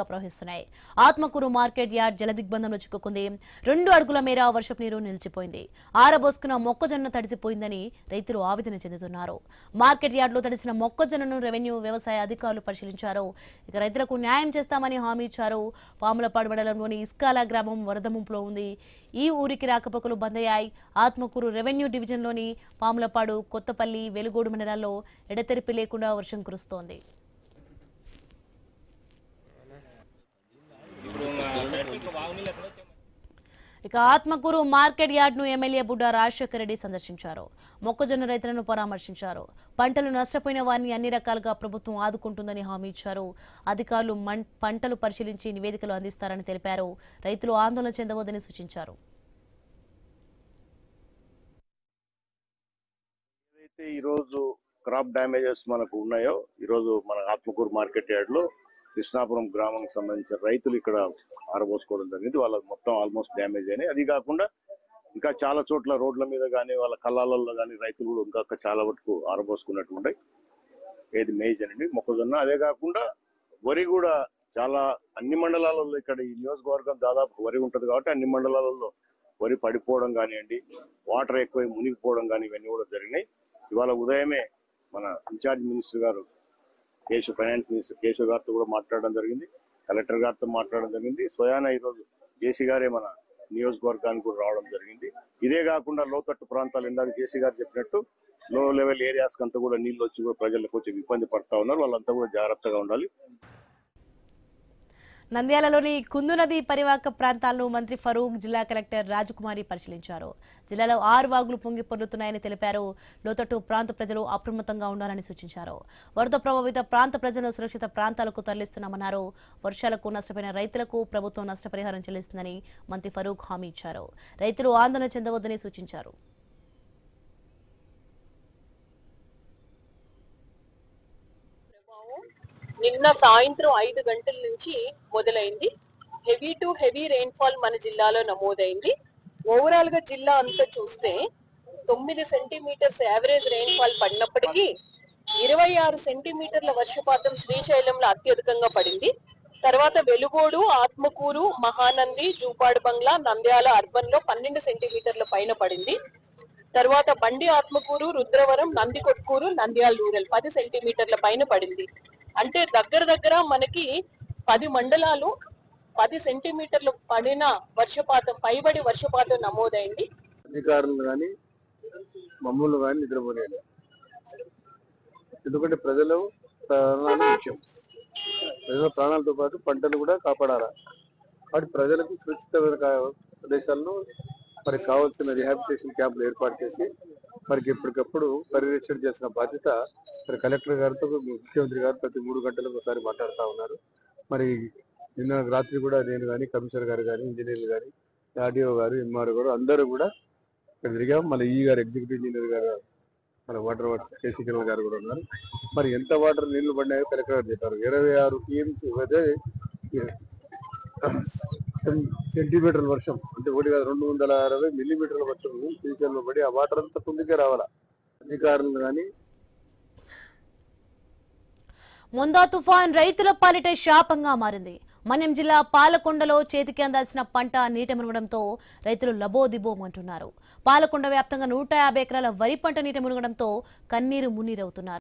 ప్రవహిస్తున్నాయి. Atmakur market yard జలదిగ్బంధంలో చిక్కుకుంది. 2 అడుగుల మేర వర్షపు నీరు నిలిచిపోయింది. ఆరబోసుకున్న మొక్కజొన్న తడిసిపోయిందని రైతులు ఆవేదన చెందుతున్నారు. మార్కెట్ యార్డ్ లో తడిసిన మొక్కజొన్నను రెవెన్యూ వ్యవసాయ అధికారులు పరిశీలించారు. ఇక రైతులకు న్యాయం చేస్తామని హామీ ఇచ్చారు. పాములపాడు మండలంలోని ఇస్కాల గ్రామం వరద ముంపులో ఉంది. ఈ ఊరికి రాకపోకలు బంద్ అయ్యాయి. ఆత్మకూరు రెవెన్యూ డివిజన్లోని పాములపాడు, కొత్తపల్లి, వెలుగోడు మండలాల్లో ఎడతెరిపి లేకుండా వర్షం కురుస్తోంది. ఇక ఆత్మకూరు మార్కెట్ యార్డ్ ను ఎమ్మెల్యే బుడ్డా రాజశేఖర రెడ్డి సందర్శించారు. మొక్కజొన్న రైతులను పరామర్శించారు. పంటలు నష్టపోయిన వారిని అన్ని రకాలుగా ప్రభుత్వం ఆదుకుంటుందని హామీ ఇచ్చారు. అధికారులు పంటలు పరిశీలించి నివేదికలు అందిస్తారని తెలిపారు. రైతులు ఆందోళన చెందవద్దని సూచించారు. ఏదైతే ఈరోజు క్రాప్ డ్యామేజెస్ మనకు ఉన్నాయో, ఈరోజు మన ఆత్మకూరు మార్కెట్ యార్డ్ లో కృష్ణాపురం గ్రామానికి సంబంధించిన రైతులు ఇక్కడ ఆరబోసుకోవడం జరిగింది. వాళ్ళకి మొత్తం ఆల్మోస్ట్ డ్యామేజ్ అయినాయి. అది కాకుండా ఇంకా చాలా చోట్ల రోడ్ల మీద కానీ వాళ్ళ కళ్ళాలలో కానీ రైతులు కూడా ఇంకా చాలా వరకు ఆరబోసుకున్నట్టు ఉంటాయి. ఏది మేజ్ అండి మొక్కజొన్న. అదే కాకుండా వరి కూడా చాలా అన్ని మండలాలలో ఇక్కడ ఈ నియోజకవర్గం దాదాపు వరి ఉంటుంది కాబట్టి అన్ని మండలాలలో వరి పడిపోవడం కానివ్వండి, వాటర్ ఎక్కువ మునిగిపోవడం కానీ ఇవన్నీ కూడా జరిగినాయి. ఇవాళ ఉదయమే మన ఇన్ఛార్జ్ మినిస్టర్ గారు ఫైనాన్స్ మినిస్టర్ కేశవ్ గారితో కూడా మాట్లాడడం జరిగింది. కలెక్టర్ గారితో మాట్లాడడం జరిగింది. స్వయాన ఈరోజు జేసీ గారే మన నియోజకవర్గానికి కూడా రావడం జరిగింది. ఇదే కాకుండా లోతట్టు ప్రాంతాలు ఇందాక జేసీ గారు చెప్పినట్టు లో లెవెల్ ఏరియాస్ కంతా కూడా నీళ్లు వచ్చి కూడా ప్రజలకు కొంచెం ఇబ్బంది పడతా ఉన్నారు. వాళ్ళంతా కూడా జాగ్రత్తగా ఉండాలి. నంద్యాలలోని కుందు నది పరివాహక ప్రాంతాలను మంత్రి ఫరూక్, జిల్లా కలెక్టర్ రాజకుమారి పరిశీలించారు. జిల్లాలో 6 వాగులు పొంగి పొర్లుతున్నాయని తెలిపారు. లోతట్టు ప్రాంత ప్రజలు అప్రమత్తంగా ఉండాలని సూచించారు. వరద ప్రభావిత ప్రాంత ప్రజలను సురక్షిత ప్రాంతాలకు తరలిస్తున్నామన్నారు. వర్షాలకు నష్టపోయిన రైతులకు ప్రభుత్వం నష్టపరిహారం చెల్లిస్తుందని మంత్రి ఫరూక్ హామీ ఇచ్చారు. రైతులు ఆందోళన చెందవద్దని సూచించారు. నిన్న సాయంత్రం 5 గంటల నుంచి మొదలైంది. హెవీ టు హెవీ రెయిన్ఫాల్ మన జిల్లాలో నమోదైంది. ఓవరాల్ గా జిల్లా అంతా చూస్తే 9 సెంటీమీటర్స్ యావరేజ్ రెయిన్ఫాల్ పడినప్పటికీ 26 సెంటీమీటర్ల వర్షపాతం శ్రీశైలంలో అత్యధికంగా పడింది. తర్వాత వెలుగోడు, ఆత్మకూరు, మహానంది, జూపాడు బంగ్లా, నంద్యాల అర్బన్ లో 12 సెంటీమీటర్ల పైన పడింది. తర్వాత బండి ఆత్మకూరు, రుద్రవరం, నందికొట్కూరు, నంద్యాల రూరల్ 10 సెంటీమీటర్ల పైన పడింది. అంటే దగ్గర మనకి 10 మండలాలు 10 సెంటీమీటర్లు పడిన వర్షపాతం, పైబడి వర్షపాతం నమోదైంది. అధికారులు కానీ మమ్మల్ని కానీ నిద్రపోలేదు. ఎందుకంటే ప్రజలు ప్రాణాలు ముఖ్యం. ప్రజల ప్రాణాలతో పాటు పంటలు కూడా కాపాడాలి. కాబట్టి ప్రజలకు సురక్షితమైన ప్రదేశాల్లో మరి కావాల్సిన రిహాబిలిటేషన్ క్యాంపులు ఏర్పాటు చేసి మరికి ఎప్పటికప్పుడు పర్యవేక్షణ చేసిన బాధ్యత మరి కలెక్టర్ గారితో ముఖ్యమంత్రి గారు ప్రతి 3 గంటలకు ఒకసారి మాట్లాడుతూ ఉన్నారు. మరి నిన్న రాత్రి కూడా నేను కానీ, కమిషనర్ గారు కానీ, ఇంజనీర్లు కానీ, ఆర్డీఓ గారు, ఎంఆర్ఓ గారు అందరూ కూడా ఇక్కడ తిరిగాం. మళ్ళీ ఈ గారు ఎగ్జిక్యూటివ్ ఇంజనీర్ గారు, మన వాటర్ వర్క్స్ కేసీ కిరణ్ గారు కూడా ఉన్నారు. మరి ఎంత వాటర్ నీళ్లు పడినాయో కలెక్టర్ గారు చెప్పారు. 26 టీఎంసీ సెంటీమీటర్ల వర్షం, అంటే 260 మిల్లీమీటర్ల వర్షం శ్రీశైలంలో పడి ఆ వాటర్ అంతా కిందకే రావాలా. అధికారులు కానీ మొందా తుఫాన్ రైతుల పాలిట శాపంగా మారింది. మన్యం జిల్లా పాలకొండలో చేతికి అందాల్సిన పంట నీట మునగడంతో రైతులు లబోదిబోమంటున్నారు. పాలకొండ వ్యాప్తంగా 150 ఎకరాల వరి పంట నీట మునగడంతో కన్నీరు మున్నీరవుతున్నారు.